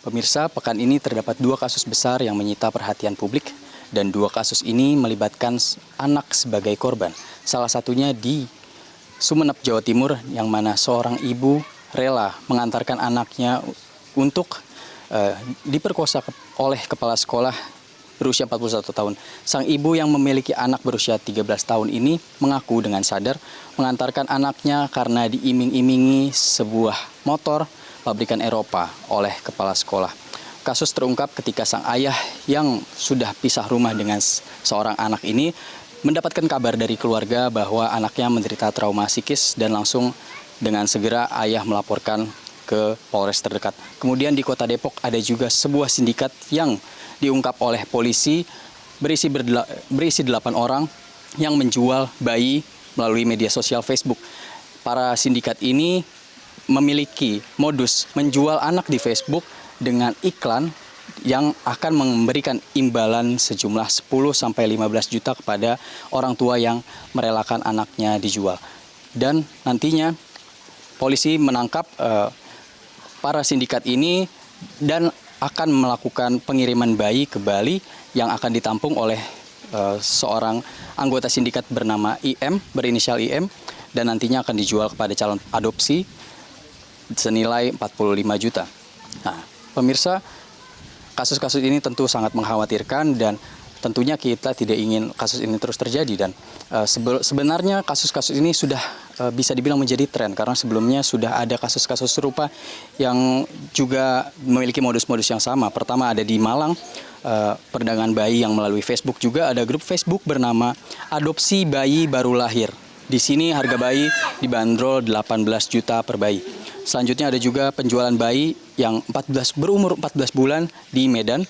Pemirsa, pekan ini terdapat 2 kasus besar yang menyita perhatian publik dan 2 kasus ini melibatkan anak sebagai korban. Salah satunya di Sumeneb, Jawa Timur, yang mana seorang ibu rela mengantarkan anaknya untuk diperkosa oleh kepala sekolah berusia 41 tahun. Sang ibu yang memiliki anak berusia 13 tahun ini mengaku dengan sadar mengantarkan anaknya karena diiming-imingi sebuah motor pabrikan Eropa oleh kepala sekolah. Kasus terungkap ketika sang ayah yang sudah pisah rumah dengan seorang anak ini mendapatkan kabar dari keluarga bahwa anaknya menderita trauma psikis dan langsung dengan segera ayah melaporkan ke Polres terdekat. Kemudian di Kota Depok ada juga sebuah sindikat yang diungkap oleh polisi berisi 8 orang yang menjual bayi melalui media sosial Facebook. Para sindikat ini memiliki modus menjual anak di Facebook dengan iklan yang akan memberikan imbalan sejumlah 10-15 juta kepada orang tua yang merelakan anaknya dijual. Dan nantinya polisi menangkap para sindikat ini dan akan melakukan pengiriman bayi ke Bali yang akan ditampung oleh seorang anggota sindikat bernama IM, berinisial IM, dan nantinya akan dijual kepada calon adopsi senilai 45 juta. Nah, pemirsa, kasus-kasus ini tentu sangat mengkhawatirkan dan tentunya kita tidak ingin kasus ini terus terjadi. Dan sebenarnya kasus-kasus ini sudah bisa dibilang menjadi tren karena sebelumnya sudah ada kasus-kasus serupa yang juga memiliki modus-modus yang sama. Pertama ada di Malang, perdagangan bayi yang melalui Facebook, juga ada grup Facebook bernama Adopsi Bayi Baru Lahir. Di sini harga bayi dibanderol 18 juta per bayi. Selanjutnya ada juga penjualan bayi yang berumur 14 bulan di Medan.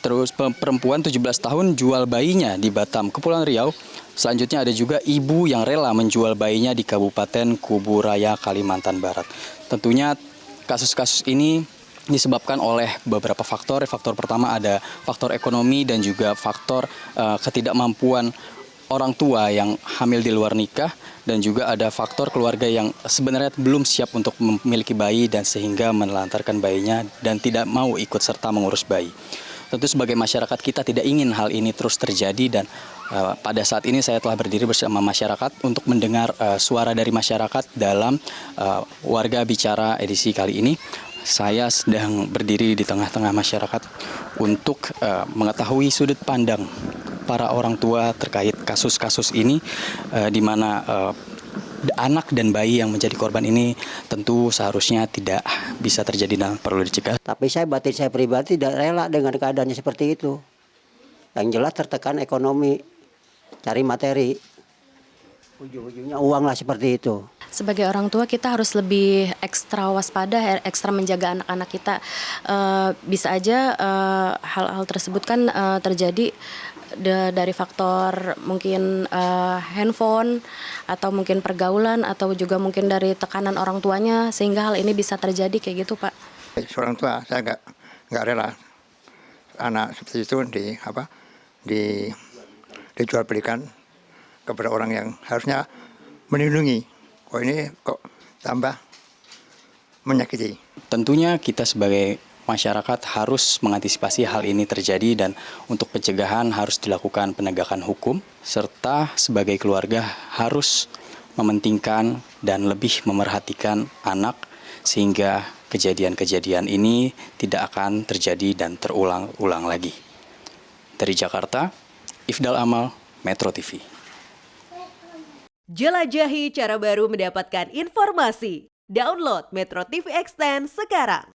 Terus perempuan 17 tahun jual bayinya di Batam, Kepulauan Riau. Selanjutnya ada juga ibu yang rela menjual bayinya di Kabupaten Kuburaya, Kalimantan Barat. Tentunya kasus-kasus ini disebabkan oleh beberapa faktor. Faktor pertama ada faktor ekonomi dan juga faktor ketidakmampuan orang tua yang hamil di luar nikah, dan juga ada faktor keluarga yang sebenarnya belum siap untuk memiliki bayi dan sehingga menelantarkan bayinya dan tidak mau ikut serta mengurus bayi. Tentu sebagai masyarakat kita tidak ingin hal ini terus terjadi dan pada saat ini saya telah berdiri bersama masyarakat untuk mendengar suara dari masyarakat dalam Warga Bicara edisi kali ini. Saya sedang berdiri di tengah-tengah masyarakat untuk mengetahui sudut pandang para orang tua terkait kasus-kasus ini, di mana anak dan bayi yang menjadi korban ini tentu seharusnya tidak bisa terjadi dan perlu dicegah. Tapi batin saya pribadi tidak rela dengan keadaannya seperti itu. Yang jelas tertekan ekonomi, cari materi, ujung-ujungnya uang lah seperti itu. Sebagai orang tua kita harus lebih ekstra waspada, ekstra menjaga anak-anak kita. Bisa aja hal-hal tersebut kan terjadi dari faktor mungkin handphone atau mungkin pergaulan atau juga mungkin dari tekanan orang tuanya sehingga hal ini bisa terjadi kayak gitu, Pak. Seorang tua saya nggak rela anak seperti itu dijual belikan kepada orang yang harusnya melindungi. Oh, ini kok tambah menyakiti. Tentunya kita sebagai masyarakat harus mengantisipasi hal ini terjadi dan untuk pencegahan harus dilakukan penegakan hukum serta sebagai keluarga harus mementingkan dan lebih memerhatikan anak sehingga kejadian-kejadian ini tidak akan terjadi dan terulang-ulang lagi. Dari Jakarta, Ifdal Amal, Metro TV. Jelajahi cara baru mendapatkan informasi. Download Metro TV Extend sekarang.